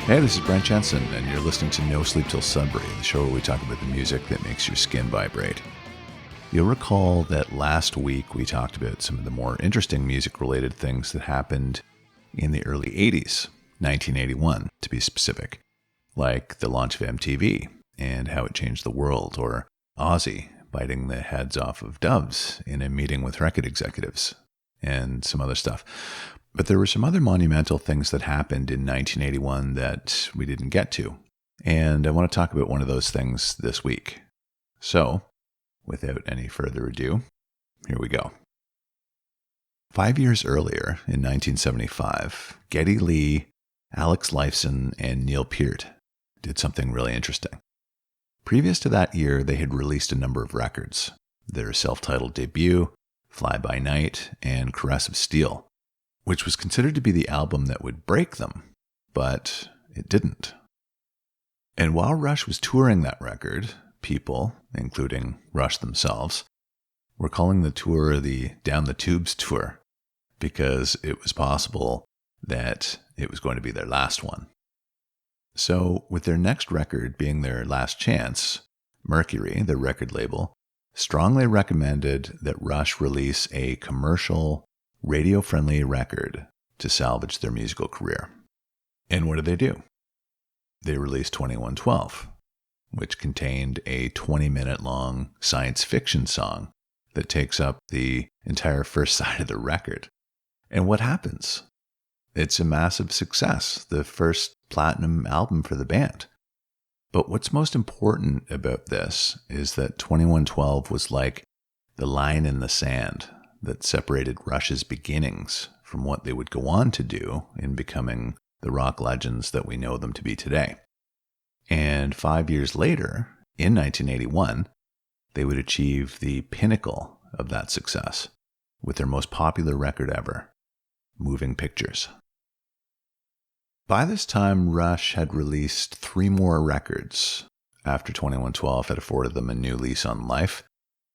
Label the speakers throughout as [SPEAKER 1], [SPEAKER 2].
[SPEAKER 1] Hey, this is Brent Jensen, and you're listening to No Sleep Till Sudbury, the show where we talk about the music that makes your skin vibrate. You'll recall that last week we talked about some of the more interesting music-related things that happened in the early 80s, 1981 to be specific, like the launch of MTV and how it changed the world, or Ozzy biting the heads off of doves in a meeting with record executives, and some other stuff. But there were some other monumental things that happened in 1981 that we didn't get to, and I want to talk about one of those things this week. So, without any further ado, here we go. 5 years earlier, in 1975, Geddy Lee, Alex Lifeson, and Neil Peart did something really interesting. Previous to that year, they had released a number of records. Their self-titled debut, Fly By Night, and Caress of Steel, which was considered to be the album that would break them, but it didn't. And while Rush was touring that record, people, including Rush themselves, were calling the tour the Down the Tubes tour, because it was possible that it was going to be their last one. So, with their next record being their last chance, Mercury, the record label, strongly recommended that Rush release a commercial, radio-friendly record to salvage their musical career. And what did they do? They released 2112, which contained a 20-minute-long science fiction song that takes up the entire first side of the record. And what happens? It's a massive success, the first platinum album for the band. But what's most important about this is that 2112 was like the line in the sand that separated Rush's beginnings from what they would go on to do in becoming the rock legends that we know them to be today. And 5 years later, in 1981, they would achieve the pinnacle of that success with their most popular record ever, Moving Pictures. By this time, Rush had released 3 more records after 2112 had afforded them a new lease on life.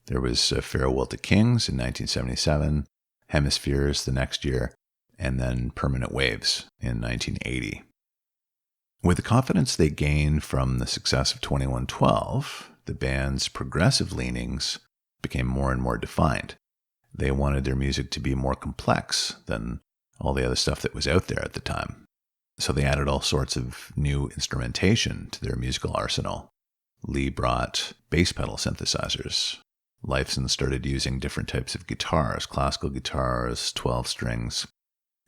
[SPEAKER 1] There was Farewell to Kings in 1977, Hemispheres the next year, and then Permanent Waves in 1980. With the confidence they gained from the success of 2112, the band's progressive leanings became more and more defined. They wanted their music to be more complex than all the other stuff that was out there at the time. So they added all sorts of new instrumentation to their musical arsenal. Lee brought bass pedal synthesizers. Lifeson started using different types of guitars, classical guitars, 12 strings.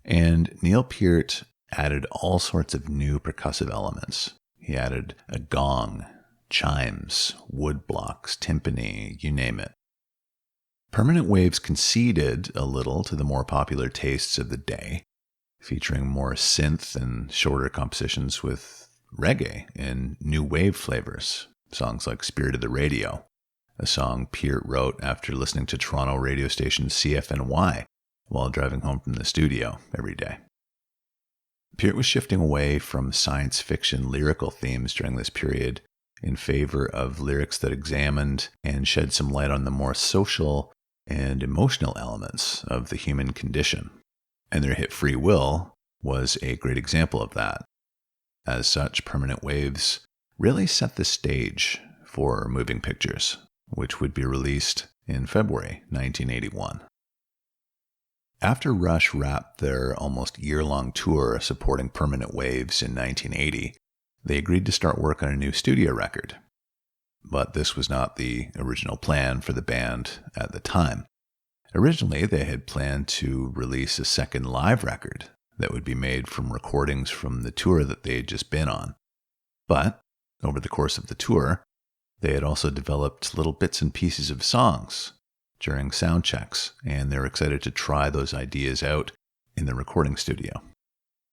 [SPEAKER 1] And Neil Peart added all sorts of new percussive elements. He added a gong, chimes, wood blocks, timpani, you name it. Permanent Waves conceded a little to the more popular tastes of the day, featuring more synth and shorter compositions with reggae and new wave flavors, songs like Spirit of the Radio, a song Peart wrote after listening to Toronto radio station CFNY while driving home from the studio every day. Peart was shifting away from science fiction lyrical themes during this period in favor of lyrics that examined and shed some light on the more social and emotional elements of the human condition. And their hit Free Will was a great example of that. As such, Permanent Waves really set the stage for Moving Pictures, which would be released in February 1981. After Rush wrapped their almost year-long tour supporting Permanent Waves in 1980, they agreed to start work on a new studio record. But this was not the original plan for the band at the time. Originally, they had planned to release a second live record that would be made from recordings from the tour that they had just been on. But, over the course of the tour, they had also developed little bits and pieces of songs during sound checks, and they were excited to try those ideas out in the recording studio.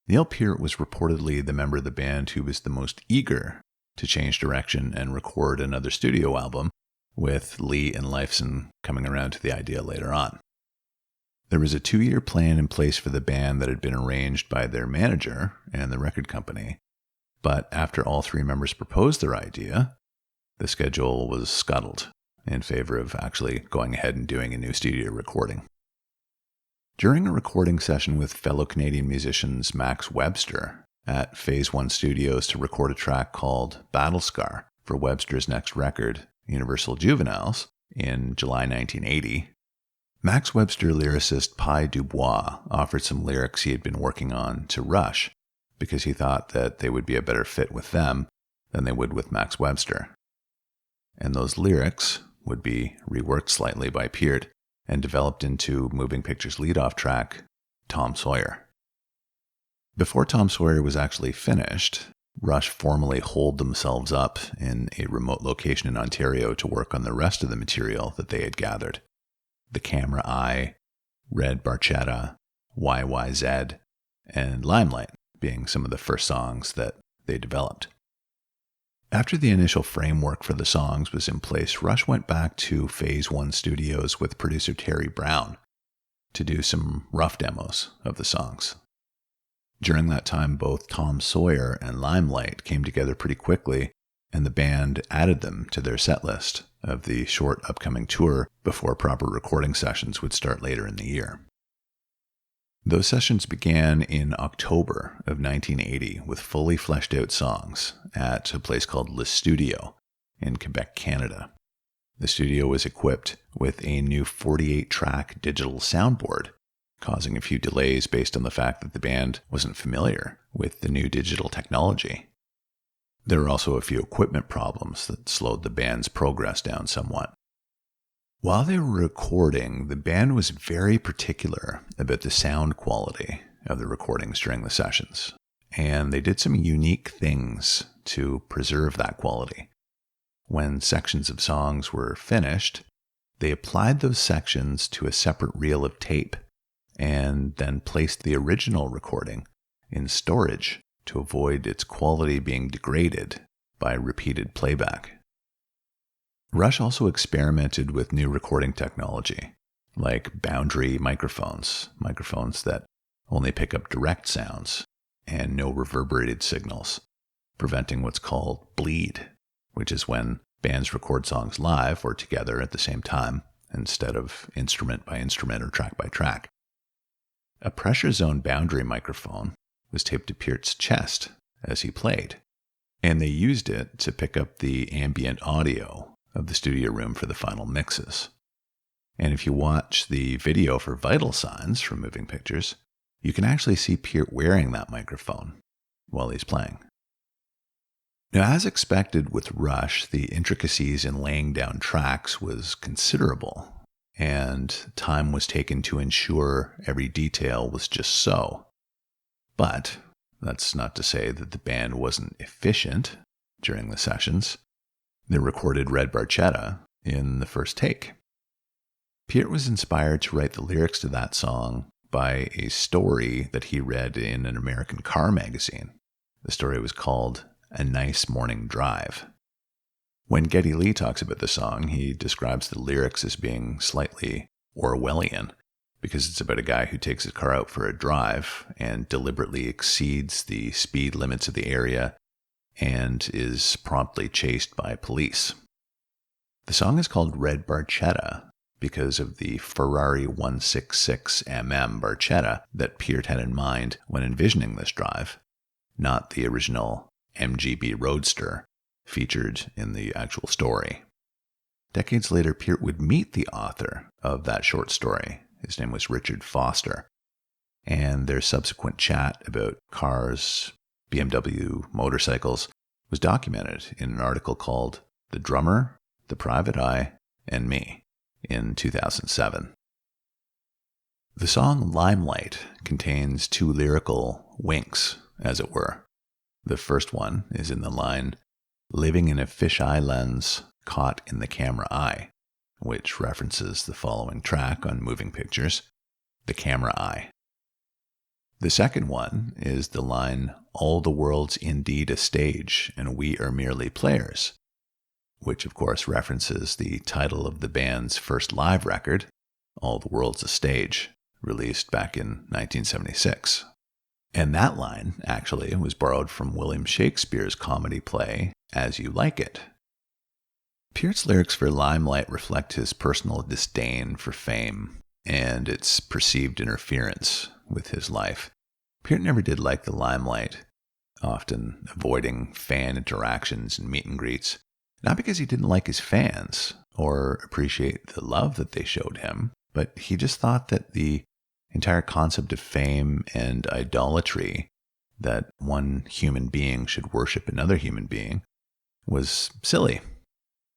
[SPEAKER 1] Neil Peart was reportedly the member of the band who was the most eager to change direction and record another studio album, with Lee and Lifeson coming around to the idea later on. There was a 2-year plan in place for the band that had been arranged by their manager and the record company, but after all 3 members proposed their idea, the schedule was scuttled in favor of actually going ahead and doing a new studio recording. During a recording session with fellow Canadian musicians Max Webster at Phase 1 Studios to record a track called Battle Scar for Webster's next record, Universal Juveniles, in July 1980. Max Webster lyricist Pi Dubois offered some lyrics he had been working on to Rush because he thought that they would be a better fit with them than they would with Max Webster. And those lyrics would be reworked slightly by Peart and developed into Moving Pictures' lead-off track, Tom Sawyer. Before Tom Sawyer was actually finished, Rush formally holed themselves up in a remote location in Ontario to work on the rest of the material that they had gathered. The Camera Eye, Red Barchetta, YYZ, and Limelight being some of the first songs that they developed. After the initial framework for the songs was in place, Rush went back to Phase 1 Studios with producer Terry Brown to do some rough demos of the songs. During that time, both Tom Sawyer and Limelight came together pretty quickly, and the band added them to their set list of the short upcoming tour before proper recording sessions would start later in the year. Those sessions began in October of 1980 with fully fleshed out songs at a place called Le Studio in Quebec, Canada. The studio was equipped with a new 48-track digital soundboard, causing a few delays based on the fact that the band wasn't familiar with the new digital technology. There were also a few equipment problems that slowed the band's progress down somewhat. While they were recording, the band was very particular about the sound quality of the recordings during the sessions, and they did some unique things to preserve that quality. When sections of songs were finished, they applied those sections to a separate reel of tape and then placed the original recording in storage to avoid its quality being degraded by repeated playback. Rush also experimented with new recording technology, like boundary microphones that only pick up direct sounds and no reverberated signals, preventing what's called bleed, which is when bands record songs live or together at the same time instead of instrument by instrument or track by track. A pressure zone boundary microphone was taped to Peart's chest as he played, and they used it to pick up the ambient audio of the studio room for the final mixes. And if you watch the video for Vital Signs from Moving Pictures, you can actually see Peart wearing that microphone while he's playing. Now, as expected with Rush, the intricacies in laying down tracks was considerable, and time was taken to ensure every detail was just so. But that's not to say that the band wasn't efficient during the sessions. They recorded Red Barchetta in the first take. Peart was inspired to write the lyrics to that song by a story that he read in an American car magazine. The story was called A Nice Morning Drive. When Geddy Lee talks about the song, he describes the lyrics as being slightly Orwellian, because it's about a guy who takes his car out for a drive and deliberately exceeds the speed limits of the area and is promptly chased by police. The song is called Red Barchetta because of the Ferrari 166mm Barchetta that Peart had in mind when envisioning this drive, not the original MGB Roadster featured in the actual story. Decades later, Peart would meet the author of that short story. His name was Richard Foster, and their subsequent chat about cars, BMW, motorcycles, was documented in an article called The Drummer, The Private Eye, and Me in 2007. The song Limelight contains two lyrical winks, as it were. The first one is in the line, "Living in a fisheye lens, caught in the camera eye," which references the following track on Moving Pictures, The Camera Eye. The second one is the line, "All the world's indeed a stage, and we are merely players," which of course references the title of the band's first live record, All the World's a Stage, released back in 1976. And that line, actually, was borrowed from William Shakespeare's comedy play, As You Like It. Peart's lyrics for Limelight reflect his personal disdain for fame and its perceived interference with his life. Peart never did like the limelight often avoiding fan interactions and meet and greets, not because he didn't like his fans or appreciate the love that they showed him, but he just thought that the entire concept of fame and idolatry, that one human being should worship another human being, was silly.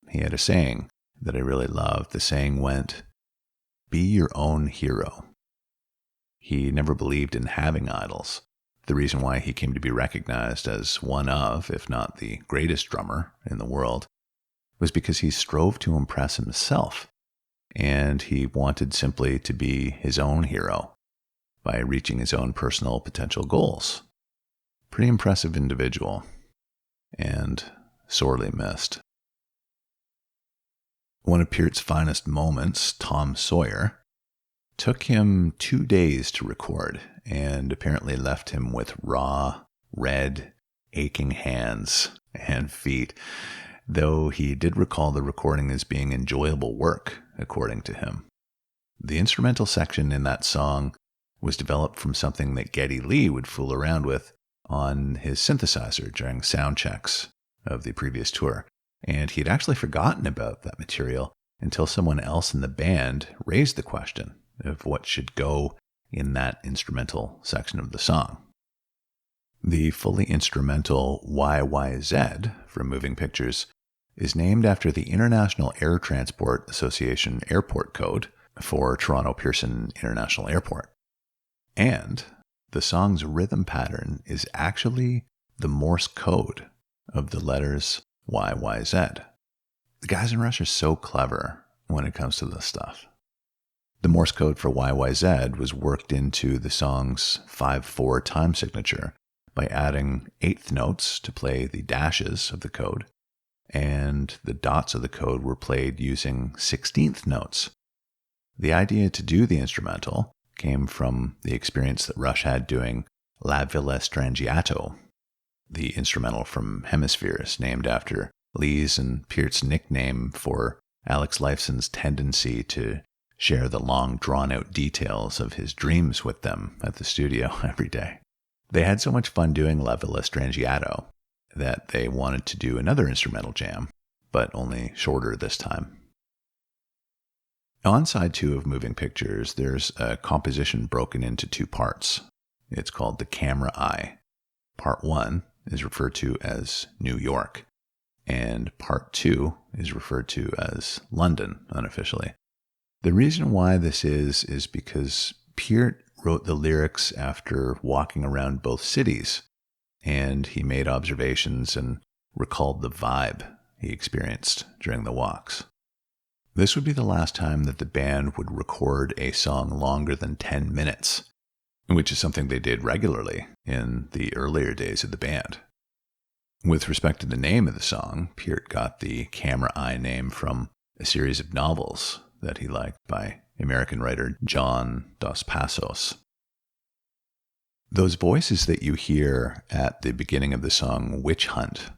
[SPEAKER 1] He had a saying that I really loved. The saying went, "Be your own hero." He never believed in having idols. The reason why he came to be recognized as one of, if not the greatest drummer in the world, was because he strove to impress himself, and he wanted simply to be his own hero by reaching his own personal potential goals. Pretty impressive individual, and sorely missed. One of Peart's finest moments, Tom Sawyer, took him 2 days to record and apparently left him with raw, red, aching hands and feet, though he did recall the recording as being enjoyable work, according to him. The instrumental section in that song was developed from something that Geddy Lee would fool around with on his synthesizer during sound checks of the previous tour, and he'd actually forgotten about that material until someone else in the band raised the question of what should go in that instrumental section of the song. The fully instrumental YYZ from Moving Pictures is named after the International Air Transport Association airport code for Toronto Pearson International Airport. And the song's rhythm pattern is actually the Morse code of the letters YYZ. The guys in Rush are so clever when it comes to this stuff. The Morse code for YYZ was worked into the song's 5/4 time signature by adding eighth notes to play the dashes of the code, and the dots of the code were played using 16th notes. The idea to do the instrumental came from the experience that Rush had doing La Villa Strangiato, the instrumental from Hemispheres, named after Lee's and Peart's nickname for Alex Lifeson's tendency to share the long, drawn-out details of his dreams with them at the studio every day. They had so much fun doing La Villa Strangiato that they wanted to do another instrumental jam, but only shorter this time. On side 2 of Moving Pictures, there's a composition broken into 2 parts. It's called The Camera Eye. Part 1 is referred to as New York, and Part 2 is referred to as London, unofficially. The reason why this is because Peart wrote the lyrics after walking around both cities, and he made observations and recalled the vibe he experienced during the walks. This would be the last time that the band would record a song longer than 10 minutes, which is something they did regularly in the earlier days of the band. With respect to the name of the song, Peart got the Camera Eye name from a series of novels that he liked by American writer John Dos Passos. Those voices that you hear at the beginning of the song Witch Hunt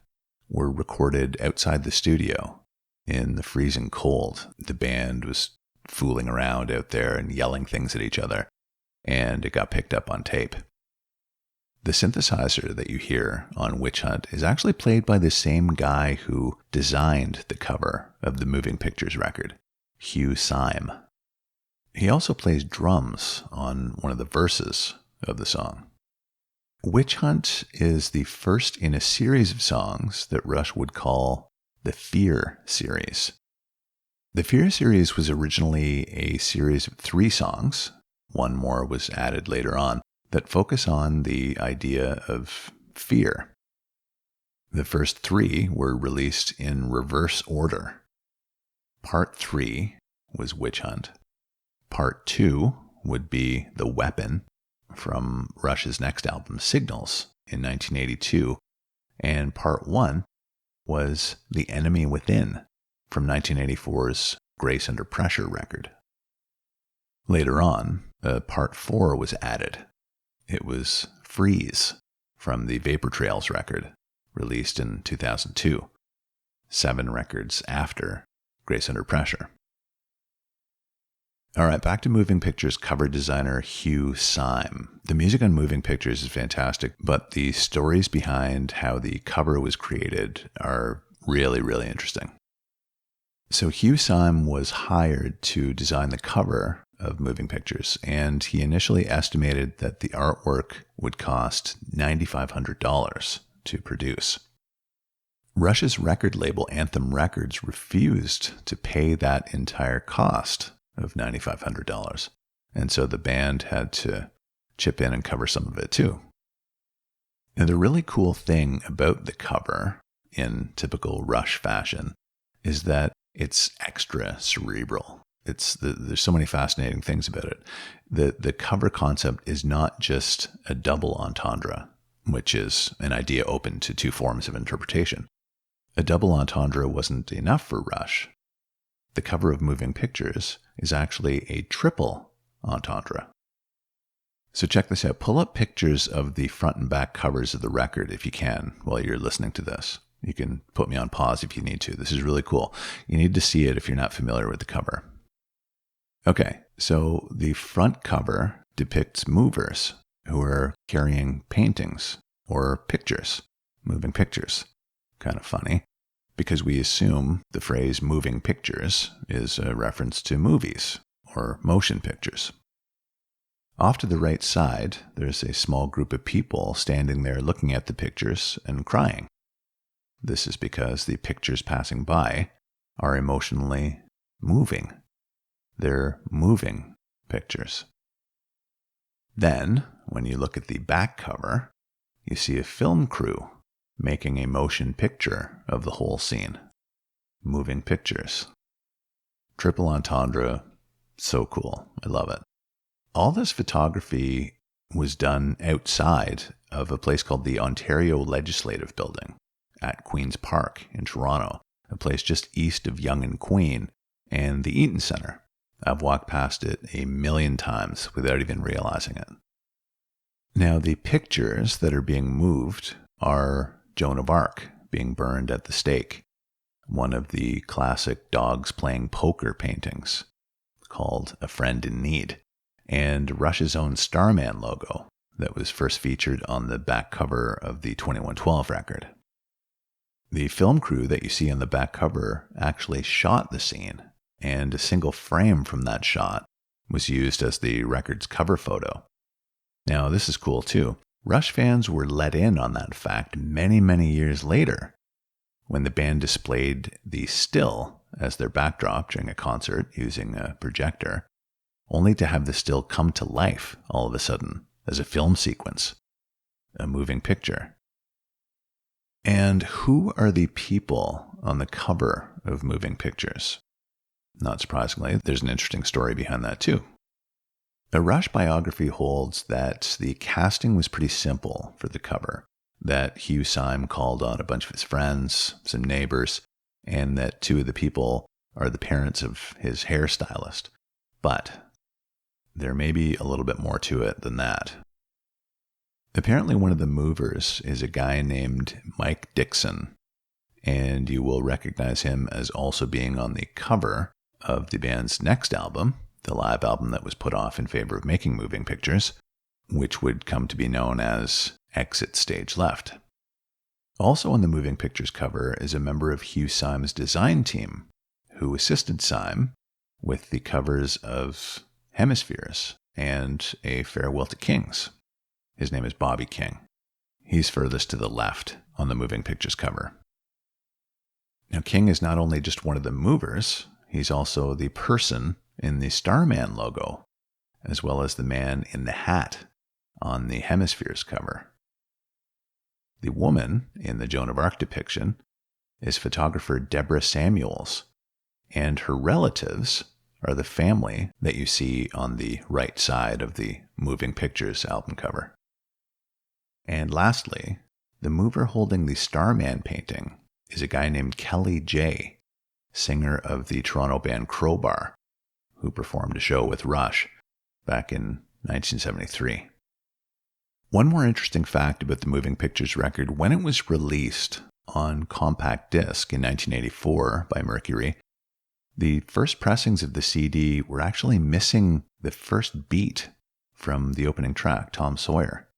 [SPEAKER 1] were recorded outside the studio in the freezing cold. The band was fooling around out there and yelling things at each other, and it got picked up on tape. The synthesizer that you hear on Witch Hunt is actually played by the same guy who designed the cover of the Moving Pictures record, Hugh Syme. He also plays drums on one of the verses of the song. Witch Hunt is the first in a series of songs that Rush would call the Fear series. The Fear series was originally a series of 3 songs, one more was added later on, that focus on the idea of fear. The first 3 were released in reverse order. Part 3 was Witch Hunt. Part 2 would be The Weapon from Rush's next album, Signals, in 1982. And Part 1 was The Enemy Within from 1984's Grace Under Pressure record. Later on, Part 4 was added. It was Freeze from the Vapor Trails record, released in 2002, 7 records after Grace Under Pressure. All right, back to Moving Pictures cover designer Hugh Syme. The music on Moving Pictures is fantastic, but the stories behind how the cover was created are really, really interesting. So Hugh Syme was hired to design the cover of Moving Pictures, and he initially estimated that the artwork would cost $9,500 to produce. Rush's record label, Anthem Records, refused to pay that entire cost of $9,500. And so the band had to chip in and cover some of it too. Now, the really cool thing about the cover, in typical Rush fashion, is that it's extra cerebral. There's so many fascinating things about it. The cover concept is not just a double entendre, which is an idea open to two forms of interpretation. A double entendre wasn't enough for Rush. The cover of Moving Pictures is actually a triple entendre. So check this out. Pull up pictures of the front and back covers of the record if you can while you're listening to this. You can put me on pause if you need to. This is really cool. You need to see it if you're not familiar with the cover. Okay, so the front cover depicts movers who are carrying paintings or pictures, moving pictures. Kind of funny, because we assume the phrase moving pictures is a reference to movies or motion pictures. Off to the right side, there's a small group of people standing there looking at the pictures and crying. This is because the pictures passing by are emotionally moving. They're moving pictures. Then, when you look at the back cover, you see a film crew making a motion picture of the whole scene. Moving pictures. Triple entendre, so cool. I love it. All this photography was done outside of a place called the Ontario Legislative Building at Queen's Park in Toronto, a place just east of Yonge and Queen and the Eaton Centre. I've walked past it a million times without even realizing it. Now, the pictures that are being moved are Joan of Arc being burned at the stake, one of the classic dogs playing poker paintings called A Friend in Need, and Rush's own Starman logo that was first featured on the back cover of the 2112 record. The film crew that you see on the back cover actually shot the scene, and a single frame from that shot was used as the record's cover photo. Now, this is cool too. Rush fans were let in on that fact many, many years later when the band displayed the still as their backdrop during a concert using a projector, only to have the still come to life all of a sudden as a film sequence, a moving picture. And who are the people on the cover of Moving Pictures? Not surprisingly, there's an interesting story behind that too. A Rush biography holds that the casting was pretty simple for the cover, that Hugh Syme called on a bunch of his friends, some neighbors, and that two of the people are the parents of his hairstylist. But there may be a little bit more to it than that. Apparently one of the movers is a guy named Mike Dixon, and you will recognize him as also being on the cover of the band's next album, the live album that was put off in favor of making Moving Pictures, which would come to be known as Exit Stage Left. Also on the Moving Pictures cover is a member of Hugh Syme's design team, who assisted Syme with the covers of Hemispheres and A Farewell to Kings. His name is Bobby King. He's furthest to the left on the Moving Pictures cover. Now, King is not only just one of the movers, he's also the person in the Starman logo, as well as the man in the hat on the Hemispheres cover. The woman in the Joan of Arc depiction is photographer Deborah Samuels, and her relatives are the family that you see on the right side of the Moving Pictures album cover. And lastly, the mover holding the Starman painting is a guy named Kelly J., singer of the Toronto band Crowbar, who performed a show with Rush back in 1973. One more interesting fact about the Moving Pictures record, when it was released on compact disc in 1984 by Mercury, The first pressings of the CD were actually missing the first beat from the opening track, Tom Sawyer.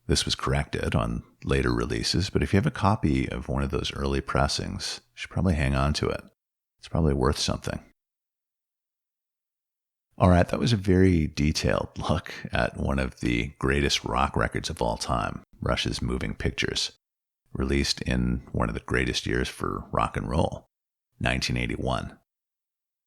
[SPEAKER 1] This was corrected on later releases, but if you have a copy of one of those early pressings, you should probably hang on to it. It's probably worth something. All right, that was a very detailed look at one of the greatest rock records of all time, Rush's Moving Pictures, released in one of the greatest years for rock and roll, 1981.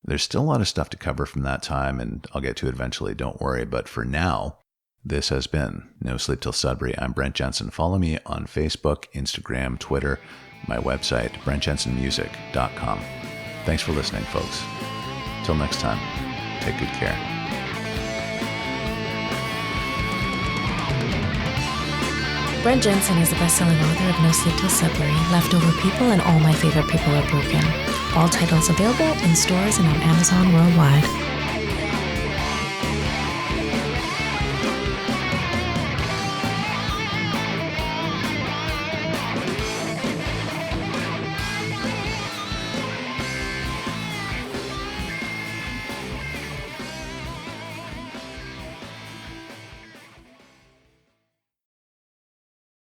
[SPEAKER 1] There's still a lot of stuff to cover from that time, and I'll get to it eventually, don't worry. But for now, this has been No Sleep Till Sudbury. I'm Brent Jensen. Follow me on Facebook, Instagram, Twitter, my website, brentjensenmusic.com. Thanks for listening, folks. Till next time, take good care.
[SPEAKER 2] Brent Jensen is the best-selling author of No Sleep Till Sudbury, Leftover People, and All My Favorite People Are Broken. All titles available in stores and on Amazon worldwide.